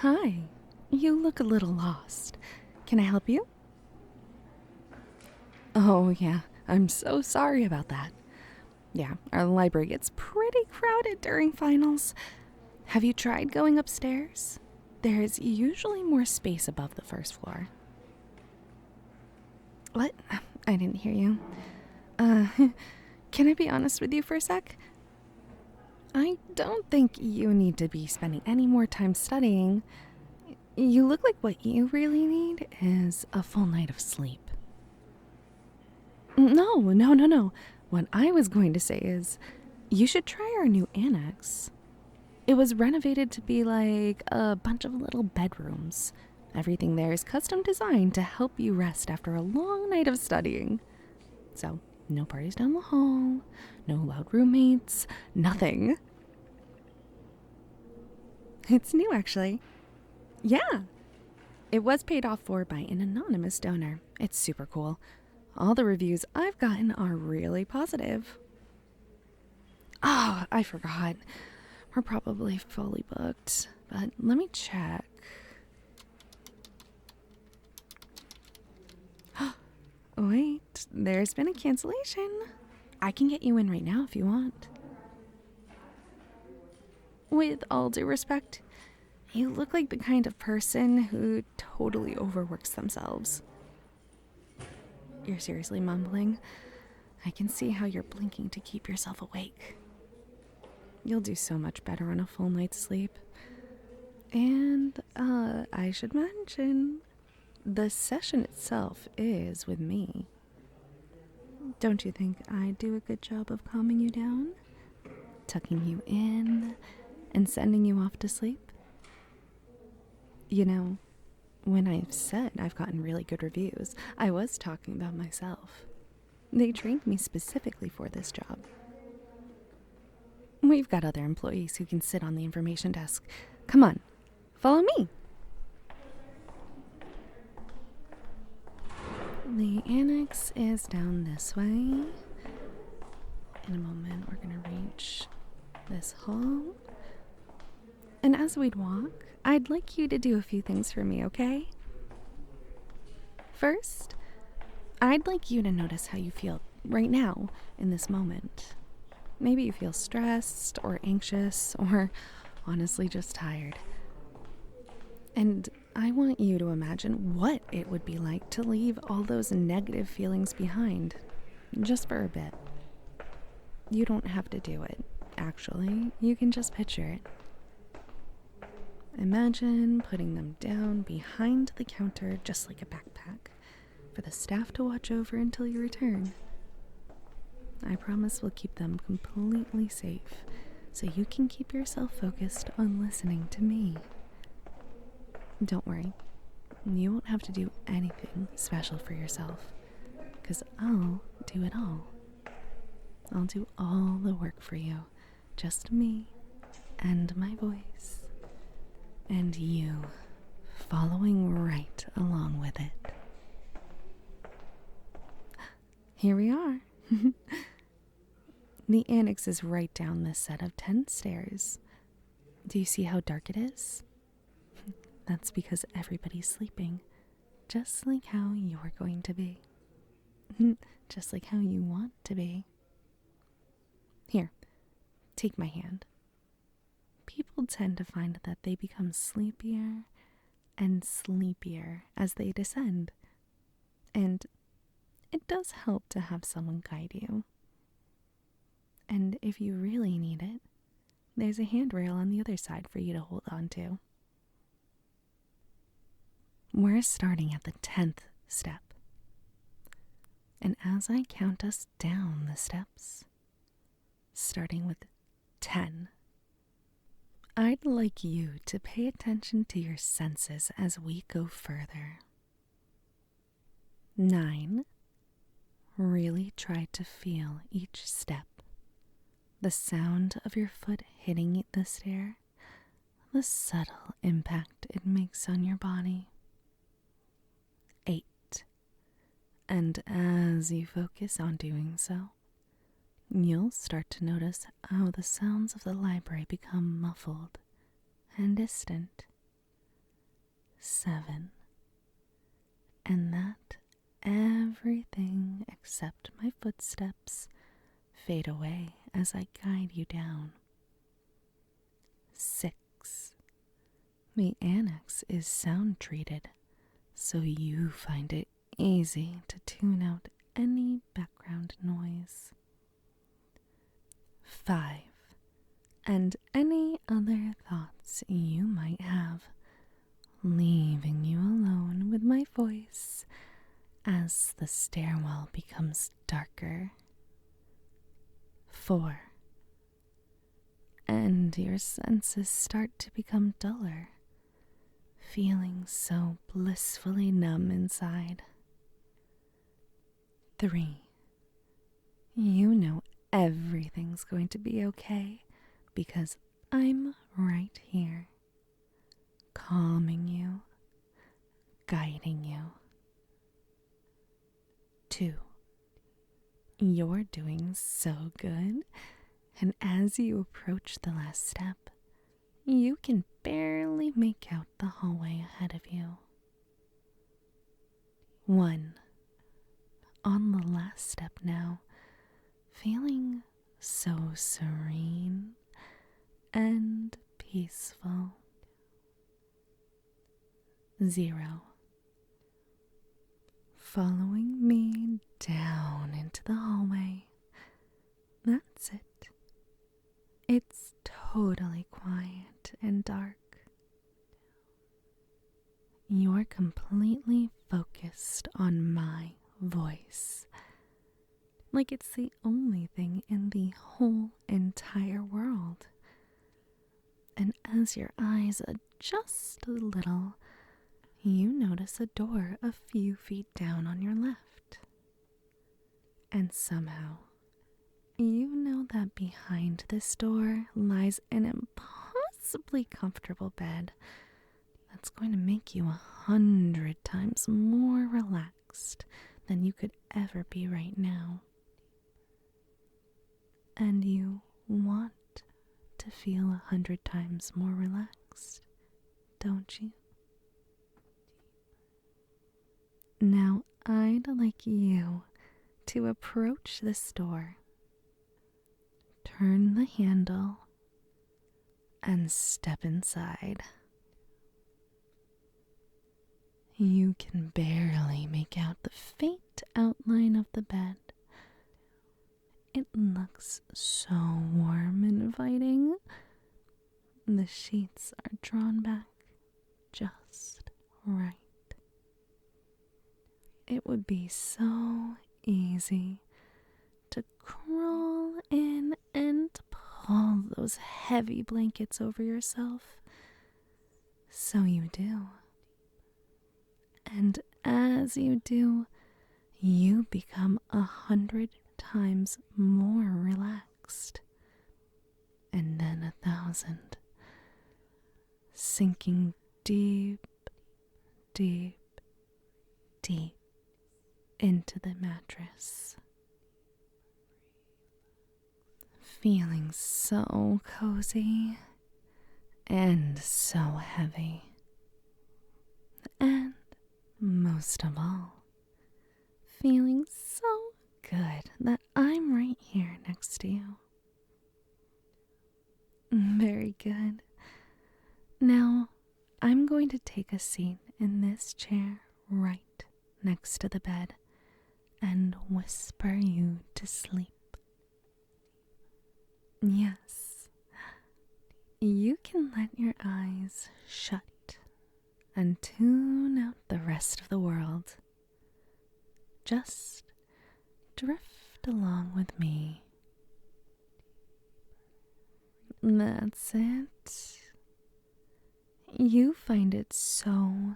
Hi, you look a little lost. Can I help you? Oh, yeah, I'm so sorry about that. Yeah, our library gets pretty crowded during finals. Have you tried going upstairs? There's usually more space above the first floor. What? I didn't hear you. Uh, can I be honest with you for a sec? I don't think you need to be spending any more time studying. You look like what you really need is a full night of sleep. No. What I was going to say is, you should try our new annex. It was renovated to be like a bunch of little bedrooms. Everything there is custom designed to help you rest after a long night of studying. So, no parties down the hall, no loud roommates, nothing. It's new, actually. Yeah. It was paid off for by an anonymous donor. It's super cool. All the reviews I've gotten are really positive. Oh, I forgot. We're probably fully booked, but let me check. Wait, there's been a cancellation. I can get you in right now if you want. With all due respect, you look like the kind of person who totally overworks themselves. You're seriously mumbling. I can see how you're blinking to keep yourself awake. You'll do so much better on a full night's sleep. And, I should mention, the session itself is with me. Don't you think I do a good job of calming you down? Tucking you in and sending you off to sleep? You know, when I've said I've gotten really good reviews, I was talking about myself. They trained me specifically for this job. We've got other employees who can sit on the information desk. Come on, follow me. The annex is down this way. In a moment, we're going to reach this hall. And as we'd walk, I'd like you to do a few things for me, okay? First, I'd like you to notice how you feel right now in this moment. Maybe you feel stressed or anxious or honestly just tired. And I want you to imagine what it would be like to leave all those negative feelings behind, just for a bit. You don't have to do it, actually. You can just picture it. Imagine putting them down behind the counter just like a backpack for the staff to watch over until you return. I promise we'll keep them completely safe so you can keep yourself focused on listening to me. Don't worry, you won't have to do anything special for yourself, because I'll do it all. I'll do all the work for you, just me and my voice, and you following right along with it. Here we are. The annex is right down this set of 10 stairs. Do you see how dark it is? That's because everybody's sleeping, just like how you're going to be. Just like how you want to be. Here, take my hand. People tend to find that they become sleepier and sleepier as they descend. And it does help to have someone guide you. And if you really need it, there's a handrail on the other side for you to hold on to. We're starting at the 10th step. And as I count us down the steps, starting with 10, I'd like you to pay attention to your senses as we go further. 9, really try to feel each step. The sound of your foot hitting the stair, the subtle impact it makes on your body. 8, and as you focus on doing so, you'll start to notice how the sounds of the library become muffled and distant. 7, and that everything except my footsteps fade away as I guide you down. 6, the annex is sound treated, so you find it easy to tune out any background noise. 5, and any other thoughts you might have, leaving you alone with my voice as the stairwell becomes darker. 4, and your senses start to become duller, feeling so blissfully numb inside. 3, you know everything's going to be okay because I'm right here, calming you, guiding you. 2, you're doing so good, and as you approach the last step, you can barely make out the hallway ahead of you. 1, on the last step now, feeling so serene and peaceful. 0, following me down into the hallway. That's it. It's totally quiet and dark. You're completely focused on my voice, like it's the only thing in the whole entire world. And as your eyes adjust a little, you notice a door a few feet down on your left. And somehow, you know that behind this door lies an impossibly comfortable bed that's going to make you 100 times more relaxed than you could ever be right now. And you want to feel 100 times more relaxed, don't you? Now I'd like you to approach this door, turn the handle, and step inside. You can barely make out the faint outline of the bed. It looks so warm and inviting. The sheets are drawn back just right. It would be so easy to crawl in and pull those heavy blankets over yourself. So you do. And as you do, you become 100 times more relaxed. And then 1,000, sinking deep, deep, deep into the mattress. Feeling so cozy and so heavy. And most of all, feeling so good that I'm right here next to you. Very good. Now, I'm going to take a seat in this chair right next to the bed and whisper you to sleep. Yes, you can let your eyes shut and tune out the rest of the world. Just drift along with me. That's it. You find it so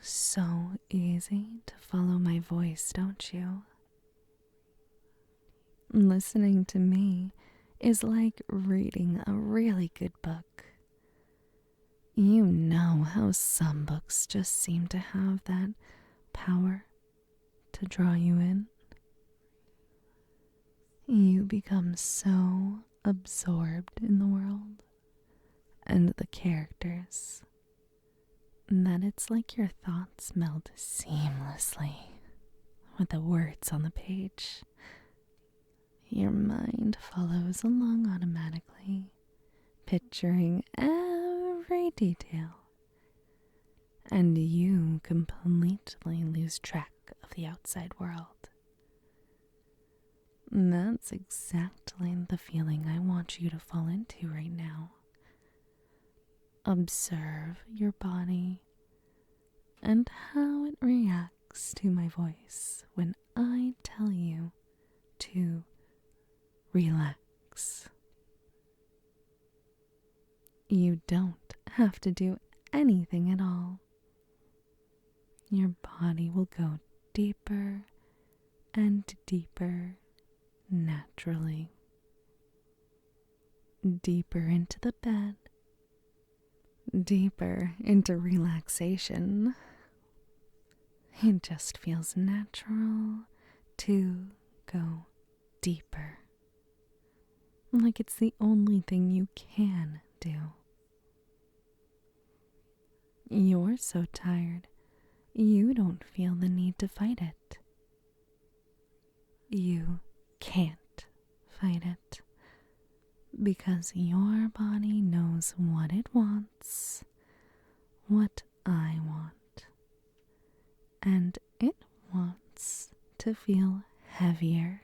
easy to follow my voice, don't you? Listening to me is like reading a really good book. You know how some books just seem to have that power to draw you in? You become so absorbed in the world and the characters that it's like your thoughts meld seamlessly with the words on the page. Your mind follows along automatically, picturing every detail, and you completely lose track of the outside world. That's exactly the feeling I want you to fall into right now. Observe your body and how it reacts to my voice when I tell you to relax. You don't have to do anything at all. Your body will go deeper and deeper naturally. Deeper into the bed, deeper into relaxation. It just feels natural to go deeper. Like it's the only thing you can do. You're so tired, you don't feel the need to fight it. You can't fight it because your body knows what it wants, what I want, and it wants to feel heavier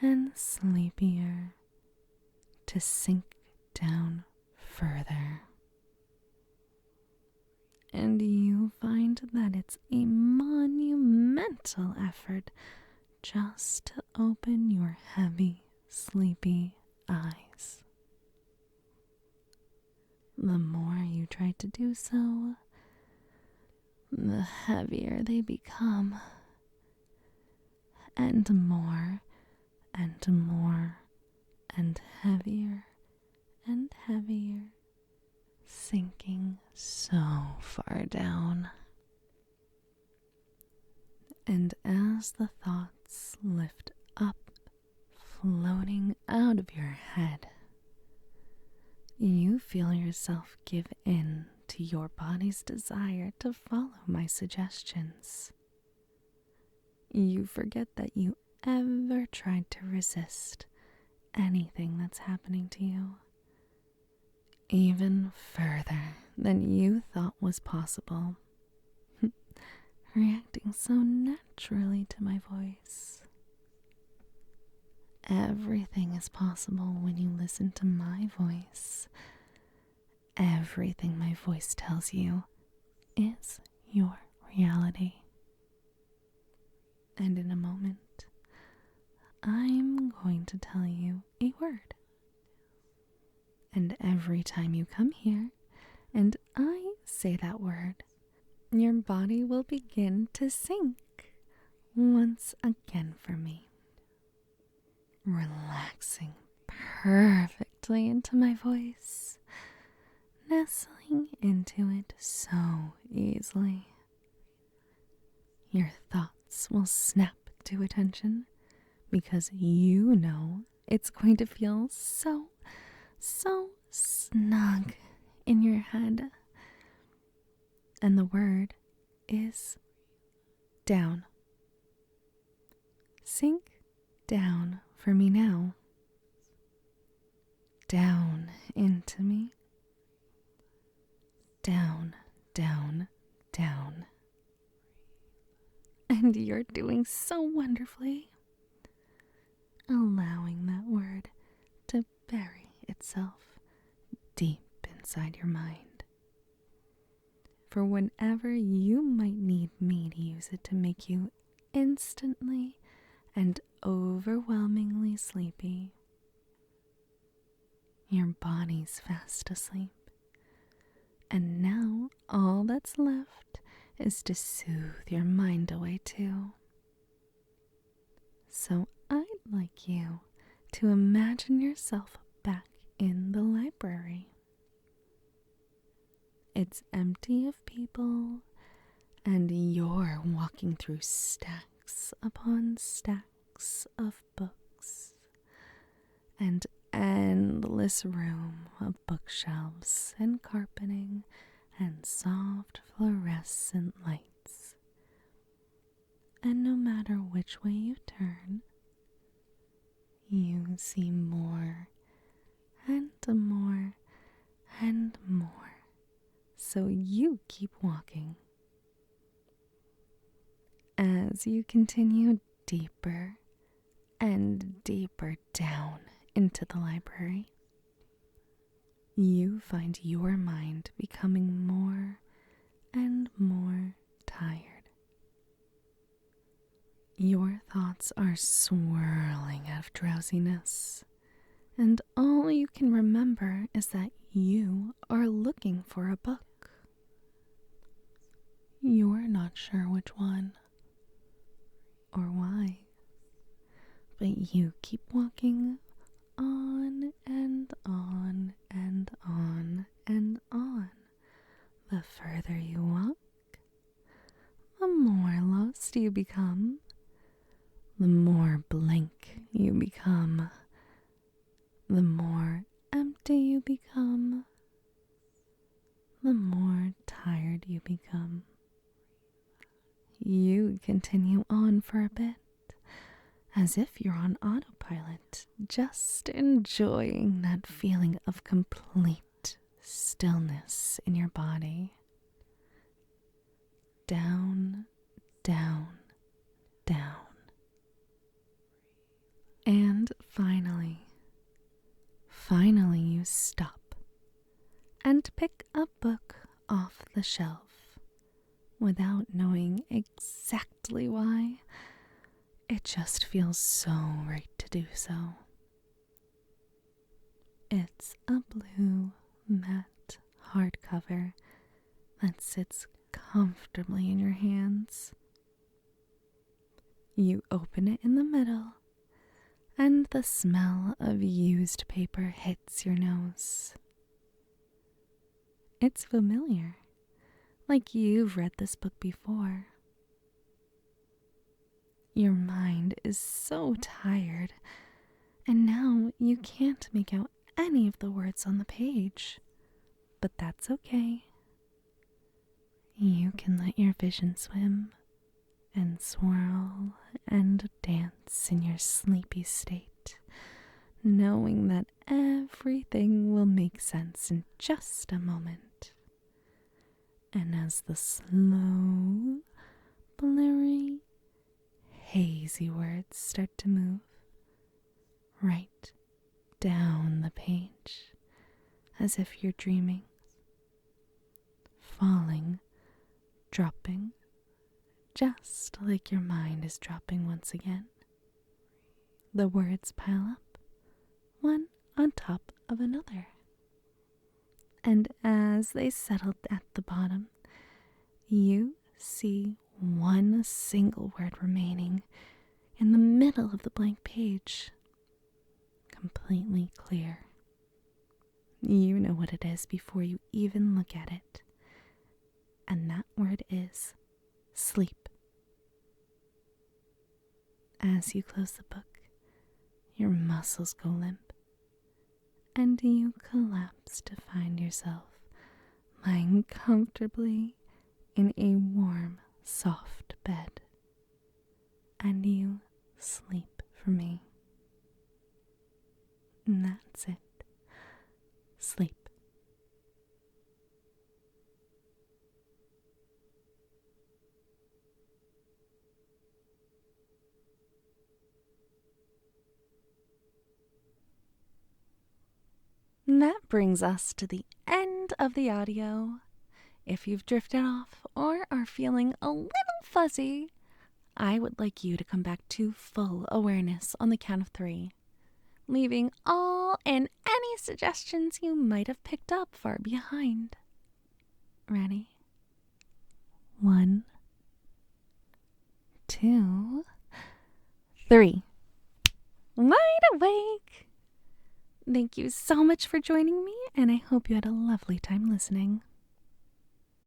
and sleepier, to sink down further. And you find that it's a monumental effort just to open your heavy, sleepy eyes. The more you try to do so, the heavier they become, and more and more and heavier, sinking so far down. And as the thoughts lift up, floating out of your head, you feel yourself give in to your body's desire to follow my suggestions. You forget that you ever tried to resist anything that's happening to you, even further than you thought was possible, reacting so naturally to my voice. Everything is possible when you listen to my voice. Everything my voice tells you is your reality. And in a moment, I'm going to tell you a word. And every time you come here and I say that word, your body will begin to sink once again for me, relaxing perfectly into my voice, nestling into it so easily. Your thoughts will snap to attention because you know it's going to feel so snug in your head. And the word is down. Sink down for me now. Down into me. Down, down, down. And you're doing so wonderfully. Allowing that word to bury itself deep inside your mind. For whenever you might need me to use it to make you instantly and overwhelmingly sleepy, your body's fast asleep. And now all that's left is to soothe your mind away too. So I'd like you to imagine yourself back in the library. It's empty of people, and you're walking through stacks upon stacks of books, and endless room of bookshelves and carpeting and soft fluorescent lights. And no matter which way you turn, you see more and more and more. So you keep walking. As you continue deeper and deeper down into the library, you find your mind becoming more and more tired. Your thoughts are swirling out of drowsiness, and all you can remember is that you are looking for a book. You're not sure which one or why, but you keep walking on and on and on and on. The further you walk, the more lost you become, the more blank you become, the more empty you become, the more tired you become. You continue on for a bit, as if you're on autopilot, just enjoying that feeling of complete stillness in your body. Down, down, down. And finally you stop and pick a book off the shelf without knowing exactly why. It just feels so right to do so. It's a blue matte hardcover that sits comfortably in your hands. You open it in the middle, and the smell of used paper hits your nose. It's familiar, like you've read this book before. Your mind is so tired, and now you can't make out any of the words on the page. But that's okay. You can let your vision swim and swirl and dance in your sleepy state, knowing that everything will make sense in just a moment. And as the slow, blurry, hazy words start to move right down the page, as if you're dreaming, falling, dropping, just like your mind is dropping once again. The words pile up, one on top of another. And as they settle at the bottom, you see one single word remaining in the middle of the blank page, completely clear. You know what it is before you even look at it. And that word is sleep. As you close the book, your muscles go limp, and you collapse to find yourself lying comfortably in a warm, soft bed. And you sleep for me. And that's it. Sleep. And that brings us to the end of the audio. If you've drifted off or are feeling a little fuzzy, I would like you to come back to full awareness on the count of 3, leaving all and any suggestions you might have picked up far behind. Ready? 1, 2, 3. Wide awake! Thank you so much for joining me, and I hope you had a lovely time listening.